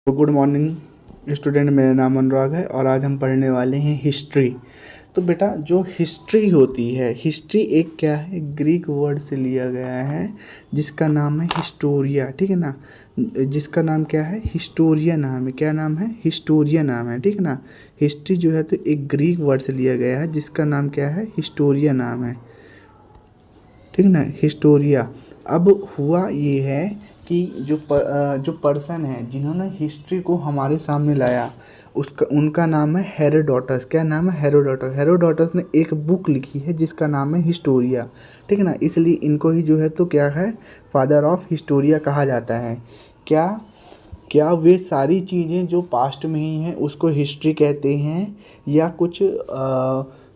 तो good morning student, मेरा नाम अनुराग है और आज हम पढ़ने वाले हैं हिस्ट्री। तो बेटा, जो हिस्ट्री होती है, हिस्ट्री एक क्या है, ग्रीक वर्ड से लिया गया है जिसका नाम है हिस्टोरिया। ठीक है ना, जिसका नाम क्या है, हिस्टोरिया नाम है। क्या नाम है, हिस्टोरिया नाम है। ठीक है ना, हिस्ट्री जो है तो एक ग्रीक वर्ड से लिया गया है जिसका नाम क्या है, हिस्टोरिया नाम है। ठीक है ना, हिस्टोरिया। अब हुआ ये है कि जो पर्सन है जिन्होंने हिस्ट्री को हमारे सामने लाया, उसका उनका नाम है हेरोडोटस। क्या नाम है, हेरोडोटस। हेरोडोटस ने एक बुक लिखी है जिसका नाम है हिस्टोरिया। ठीक है ना, इसलिए इनको ही जो है तो क्या है, फादर ऑफ हिस्टोरिया कहा जाता है। क्या क्या वे सारी चीज़ें जो पास्ट में ही हैं उसको हिस्ट्री कहते हैं, या कुछ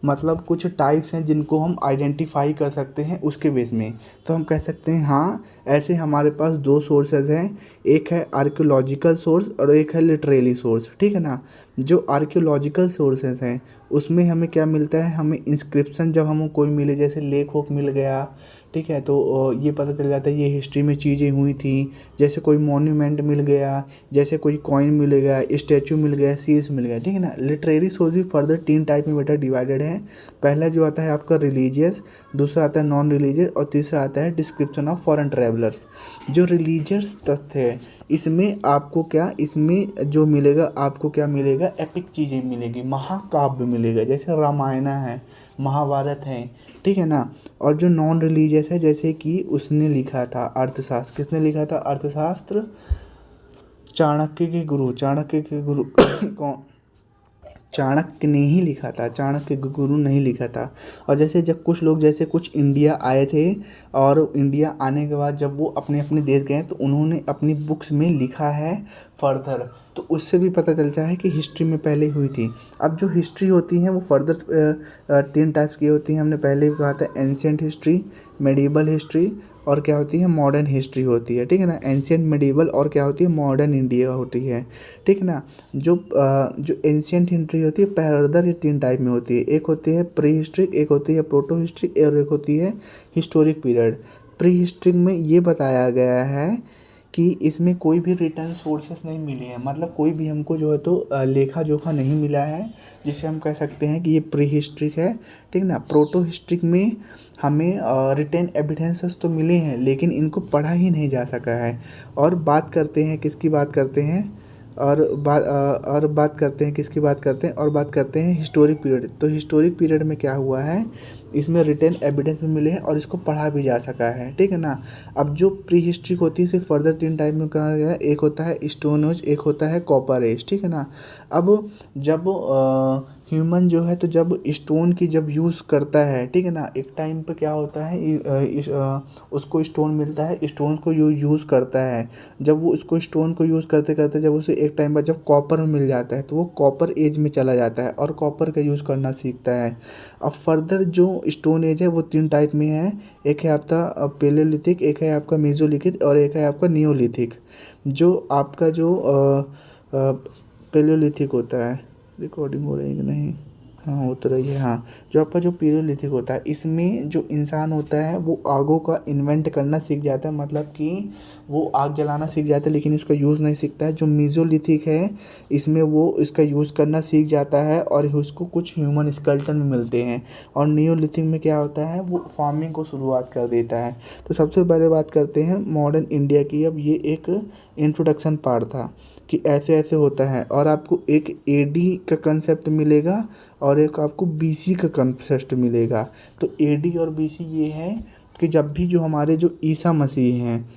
मतलब कुछ टाइप्स हैं जिनको हम आइडेंटिफाई कर सकते हैं उसके बेस में, तो हम कह सकते हैं हाँ। ऐसे हमारे पास दो सोर्सेज हैं, एक है आर्कियोलॉजिकल सोर्स और एक है लिटरेरी सोर्स। ठीक है ना, जो आर्कियोलॉजिकल सोर्सेज हैं उसमें हमें क्या मिलता है, हमें इंस्क्रिप्शन जब हमें कोई मिले, जैसे लेख होक मिल गया। ठीक है, तो ये पता चल जाता है ये हिस्ट्री में चीज़ें हुई थी। जैसे कोई मॉन्यूमेंट मिल गया, जैसे कोई कॉइन मिल गया, स्टैचू मिल गया, सील्स मिल गया। ठीक है ना, लिटरेरी सोर्स भी फर्दर 3 टाइप में बेटा डिवाइडेड है। पहला जो आता है आपका रिलीजियस, दूसरा आता है नॉन रिलीजियस और तीसरा आता है डिस्क्रिप्शन ऑफ फॉरेन ट्रैवलर्स। जो रिलीजियस तथ्य है इसमें आपको क्या, इसमें जो मिलेगा आपको क्या मिलेगा, एपिक चीज़ें मिलेगी, महाकाव्य मिलेगा, जैसे रामायण है, महाभारत है। ठीक है ना, और जो नॉन रिलीजियस है, जैसे कि उसने लिखा था अर्थशास्त्र। किसने लिखा था अर्थशास्त्र, चाणक्य के गुरु कौन, चाणक्य ने ही लिखा था, चाणक्य के गुरु नहीं लिखा था। और जैसे जब कुछ लोग, जैसे कुछ इंडिया आए थे, और इंडिया आने के बाद जब वो अपने अपने देश गए तो उन्होंने अपनी बुक्स में लिखा है फर्दर, तो उससे भी पता चलता है कि हिस्ट्री में पहले हुई थी। अब जो हिस्ट्री होती है वो फर्दर 3 टाइप्स की होती हैं। हमने पहले भी कहा था, एंशिएंट हिस्ट्री, मेडिवल हिस्ट्री, और क्या होती है, मॉडर्न हिस्ट्री होती है। ठीक है ना, एंशिएंट, मेडिवल और क्या होती है, मॉडर्न इंडिया होती है। ठीक है ना, जो एंशिएंट हिस्ट्री होती है फर्दर ये 3 टाइप में होती है। एक होती है प्री हिस्ट्री, एक होती है प्रोटो हिस्ट्री और एक होती है हिस्टोरिक पीरियड। प्री हिस्ट्री में ये बताया गया है कि इसमें कोई भी रिटर्न सोर्सेस नहीं मिले हैं, मतलब कोई भी हमको जो है तो लेखा जोखा नहीं मिला है, जिसे हम कह सकते हैं कि ये प्री हिस्ट्रिक है। ठीक ना, प्रोटो हिस्ट्रिक में हमें रिटर्न एविडेंसेस तो मिले हैं लेकिन इनको पढ़ा ही नहीं जा सका है। और बात करते हैं किसकी बात करते हैं, और बात करते हैं किसकी बात करते हैं, और बात करते हैं हिस्टोरिक पीरियड। तो हिस्टोरिक पीरियड में क्या हुआ है, इसमें रिटर्न एविडेंस भी मिले हैं और इसको पढ़ा भी जा सका है। ठीक है ना, अब जो प्री हिस्ट्री होती है इसे फर्दर 3 टाइप में कहा गया है। एक होता है स्टोन एज, एक होता है कॉपर एज। ठीक है ना, अब जब ह्यूमन जो है तो जब स्टोन की जब यूज़ करता है, ठीक है ना, एक टाइम पे क्या होता है, उसको स्टोन मिलता है, स्टोन को यूज़ करता है। जब वो इसको स्टोन को यूज़ करते करते जब उसे एक टाइम बाद जब कॉपर मिल जाता है तो वो कॉपर एज में चला जाता है और कॉपर का यूज़ करना सीखता है। अब फर्दर जो स्टोन एज है वो 3 टाइप में है। एक है आपका पेलेलिथिक, एक है आपका मेसोलिथिक और एक है आपका नियोलिथिक। जो आपका जो पेलेलिथिक होता है, रिकॉर्डिंग हो रही है कि नहीं, हाँ हो तो रही है, हाँ। जो आपका जो पेलेलिथिक होता है इसमें जो इंसान होता है वो आगों का इन्वेंट करना सीख जाता है, मतलब कि वो आग जलाना सीख जाता है लेकिन इसका यूज़ नहीं सीखता है। जो मेसोलिथिक है इसमें वो इसका यूज़ करना सीख जाता है और उसको कुछ ह्यूमन स्केलेटन में मिलते हैं। और नियोलिथिक में क्या होता है, वो फार्मिंग को शुरुआत कर देता है। तो सबसे पहले बात करते हैं मॉडर्न इंडिया की। अब ये एक इंट्रोडक्शन पार्ट था कि ऐसे ऐसे होता है, और आपको एक एडी का कंसेप्ट मिलेगा और एक आपको बीसी का कंसेप्ट मिलेगा। तो एडी और बीसी ये है कि जब भी जो हमारे जो ईसा मसीह हैं,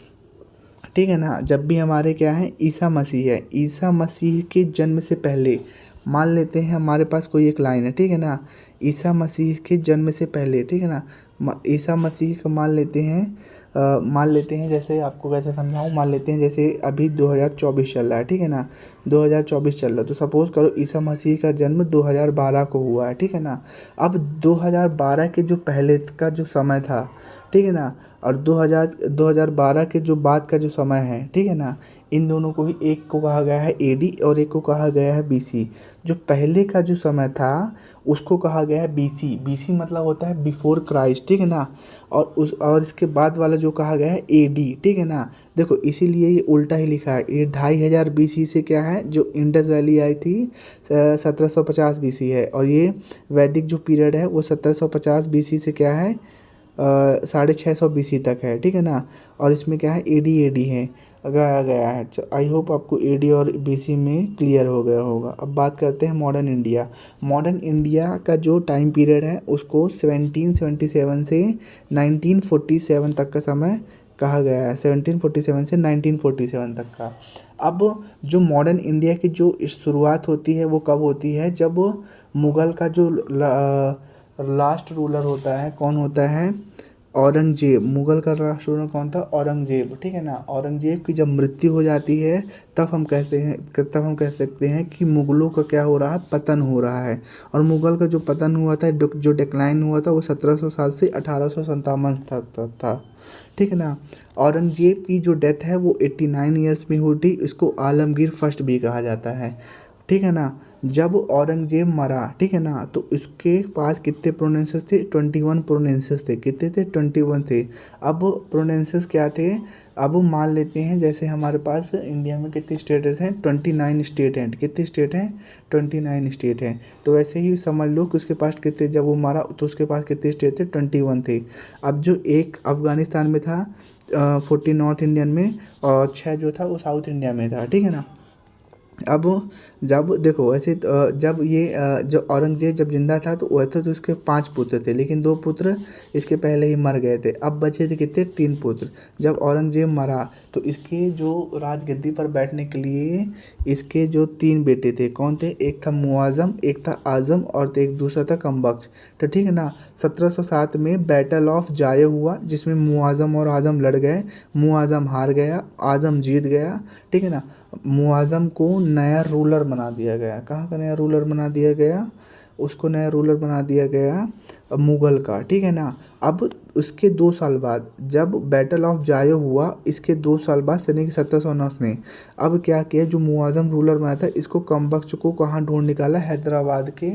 ठीक है ना, जब भी हमारे क्या है, ईसा मसीह है, ईसा मसीह के जन्म से पहले मान लेते हैं हमारे पास कोई एक लाइन है। ठीक है ना, ईसा मसीह के जन्म से पहले, ठीक है ना, ईसा मसीह का मान लेते हैं जैसे आपको कैसे समझाऊँ, मान लेते हैं जैसे अभी 2024 चल रहा है। ठीक है ना, 2024 चल रहा है तो सपोज़ करो ईसा मसीह का जन्म 2012 को हुआ है। ठीक है ना, अब 2012 के जो पहले का जो समय था, ठीक है ना, और 2012 के जो बाद का जो समय है, ठीक है ना, इन दोनों को ही, एक को कहा गया है एडी और एक को कहा गया है बीसी। जो पहले का जो समय था उसको कहा गया है बीसी। बीसी मतलब होता है बिफोर क्राइस्ट। ठीक है ना, और इसके बाद वाला जो कहा गया है AD, ठीक है ना। देखो इसीलिए ये उल्टा ही लिखा है, ये 2500 BC से क्या है, जो इंडस वैली आई थी 1750 BC है, और ये वैदिक जो पीरियड है वो 1750 BC से क्या है 650 BC तक है, ठीक है ना। और इसमें क्या है AD है लगाया गया है। आई होप आपको AD और BC में क्लियर हो गया होगा। अब बात करते हैं मॉडर्न इंडिया। मॉडर्न इंडिया का जो टाइम पीरियड है उसको 1777 से 1947 तक का समय कहा गया है, 1747 से 1947 तक का। अब जो मॉडर्न इंडिया की जो शुरुआत होती है वो कब होती है, जब मुग़ल का जो लास्ट रूलर होता है, कौन होता है, औरंगजेब। मुग़ल का लास्ट रूलर कौन था, औरंगजेब, ठीक है ना। औरंगजेब की जब मृत्यु हो जाती है तब हम कह सकते हैं कि मुग़लों का क्या हो रहा है, पतन हो रहा है। और मुग़ल का जो पतन हुआ था, जो डिक्लाइन हुआ था, वो 1707 से 1857 तक था, ठीक है ना। औरंगजेब की जो डेथ है वो 89 ईयर्स में हुई थी। इसको आलमगीर फर्स्ट भी कहा जाता है, ठीक है ना। जब औरंगजेब मरा, ठीक है ना, तो इसके पास कितने प्रोविंसेस थे, 21 प्रोविंसेस थे। कितने थे, 21 थे। अब प्रोविंसेस क्या थे, अब मान लेते हैं जैसे हमारे पास इंडिया में कितने स्टेट्स हैं, 29 स्टेट हैं। कितने स्टेट हैं, 29 स्टेट हैं। तो वैसे ही समझ लो कि उसके पास कितने, जब वो मारा तो उसके पास कितने स्टेट थे, 21 थे। अब जो एक अफ़गानिस्तान में था 40 नॉर्थ इंडियन में, और 6 जो था वो साउथ इंडिया में था, ठीक है ना। अब जब देखो ऐसे जब ये जो औरंगजेब जब जिंदा था तो वैसे तो उसके 5 पुत्र थे, लेकिन 2 पुत्र इसके पहले ही मर गए थे। अब बचे थे कितने, 3 पुत्र। जब औरंगजेब मरा तो इसके जो राजगद्दी पर बैठने के लिए इसके जो 3 बेटे थे, कौन थे, एक था मुआज़म, एक था आज़म, और एक दूसरा था कमबख्श। तो ठीक है ना। 1707 में बैटल ऑफ जाये हुआ, जिसमें मुआज़म और आज़म लड़ गए। मुआज़म हार गया, आज़म जीत गया, ठीक है ना। मुआज़म को नया रूलर बना दिया गया। कहाँ का नया रूलर बना दिया गया, उसको नया रूलर बना दिया गया मुग़ल का, ठीक है ना। अब उसके 2 साल बाद जब बैटल ऑफ जाये हुआ, इसके 2 साल बाद सन 1709 में अब क्या किया, जो मुआज़म रूलर बना था इसको कमबख्श को कहाँ ढूंढ निकाला, हैदराबाद के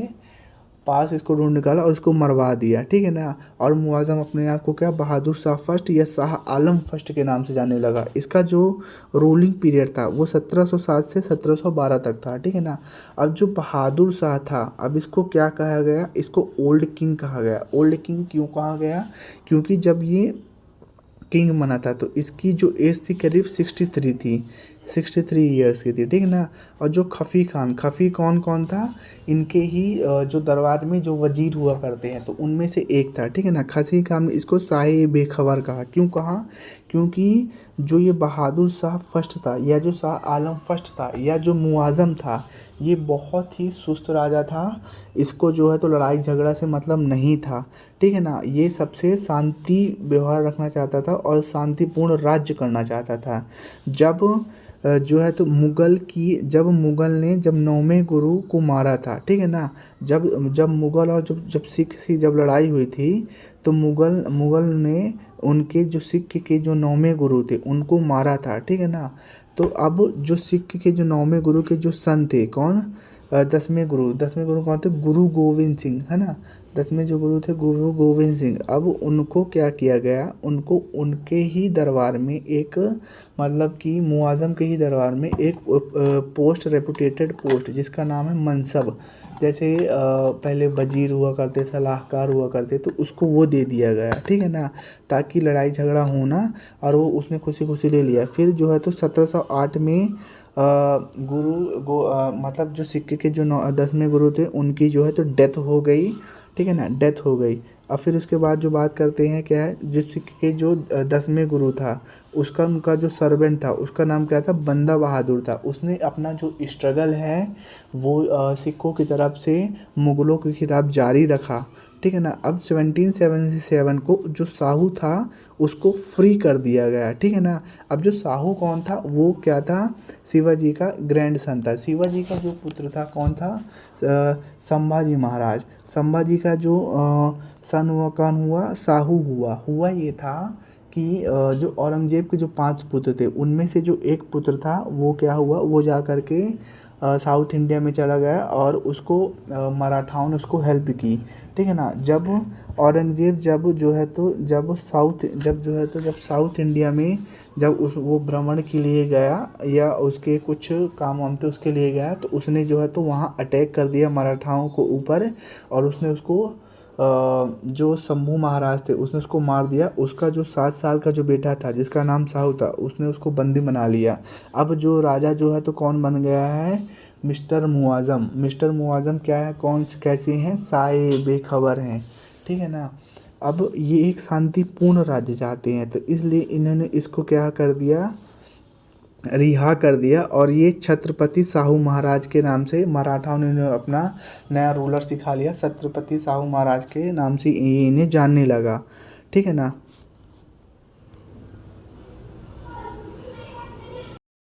पास इसको ढूंढ निकाला और इसको मरवा दिया, ठीक है ना। और मुआज़म अपने आप को क्या, बहादुर शाह फर्स्ट या शाह आलम फर्स्ट के नाम से जाने लगा। इसका जो रूलिंग पीरियड था वो 1707 से 1712 तक था, ठीक है ना। अब जो बहादुर शाह था, अब इसको क्या कहा गया, इसको ओल्ड किंग कहा गया। ओल्ड किंग क्यों कहा गया, क्योंकि जब ये किंग बना था तो इसकी जो एज थी करीब 63 थी, 63 ईयर्स की थी, ठीक है ना। और जो खफ़ी खान कौन था, इनके ही जो दरबार में जो वजीर हुआ करते हैं तो उनमें से एक था, ठीक है ना। खफ़ी खान, इसको शाह बेखबर कहा। क्यों कहा, क्योंकि जो ये बहादुर शाह फर्स्ट था, या जो शाह आलम फर्स्ट था, या जो मुआज़म था, ये बहुत ही सुस्त राजा था। इसको जो है तो लड़ाई झगड़ा से मतलब नहीं था, ठीक है ना। ये सबसे शांति व्यवहार रखना चाहता था और शांतिपूर्ण राज्य करना चाहता था। जब जो है तो जब मुग़ल ने जब 9वें गुरु को मारा था, ठीक है ना। जब मुग़ल और जब सिख की जब लड़ाई हुई थी तो मुग़ल ने उनके जो सिख के जो 9वें गुरु थे उनको मारा था, ठीक है ना। तो अब जो सिख के जो 9वें गुरु के जो सन थे, कौन, 10वें गुरु कौन थे, गुरु गोविंद सिंह, है ना। 10वें जो गुरु थे गुरु गोविंद सिंह। अब उनको क्या किया गया, उनको उनके ही दरबार में एक, मतलब कि मुआज़म के ही दरबार में एक पोस्ट, रेपुटेटेड पोस्ट, जिसका नाम है मनसब। जैसे पहले वजीर हुआ करते, सलाहकार हुआ करते, तो उसको वो दे दिया गया, ठीक है ना, ताकि लड़ाई झगड़ा हो ना। और वो उसने खुशी खुशी ले लिया। फिर जो है तो 1708 में मतलब जो सिक्के के जो 10वें गुरु थे उनकी जो है तो डेथ हो गई, ठीक है ना, डेथ हो गई। और फिर उसके बाद जो बात करते हैं क्या है, जिस सिक्के के जो 10वें गुरु था उनका जो सर्वेंट था उसका नाम क्या था, बंदा बहादुर था। उसने अपना जो स्ट्रगल है वो सिक्कों की तरफ से मुग़लों के खिलाफ जारी रखा, ठीक है ना। अब 1777 को जो साहू था उसको फ्री कर दिया गया, ठीक है ना। अब जो साहू कौन था, वो क्या था, शिवाजी का ग्रैंडसन था। शिवाजी का जो पुत्र था कौन था, संभाजी महाराज। संभाजी का जो सन हुआ कौन हुआ, साहू हुआ ये था कि जो औरंगज़ेब के जो 5 पुत्र थे उनमें से जो एक पुत्र था वो क्या हुआ, वो जा कर के साउथ इंडिया में चला गया और उसको मराठाओं ने उसको हेल्प की, ठीक है ना। जब औरंगज़ेब जब साउथ इंडिया में जब वो भ्रमण के लिए गया या उसके कुछ काम वाम थे उसके लिए गया, तो उसने जो है तो वहाँ अटैक कर दिया मराठाओं को ऊपर, और उसने उसको जो शंभू महाराज थे उसने उसको मार दिया। उसका जो 7 साल का जो बेटा था जिसका नाम साहू था, उसने उसको बंदी बना लिया। अब जो राजा जो है तो कौन बन गया है, मिस्टर मुआज़म। मिस्टर मुआज़म क्या है, कैसे हैं, साए बेखबर हैं, ठीक है ना। अब ये एक शांतिपूर्ण राज्य चाहते हैं, तो इसलिए इन्होंने इसको क्या कर दिया, रिहा कर दिया। और ये छत्रपति साहू महाराज के नाम से मराठाओं ने इन्हें अपना नया रूलर सिखा लिया, छत्रपति साहू महाराज के नाम से ये इन्हें जानने लगा, ठीक है ना।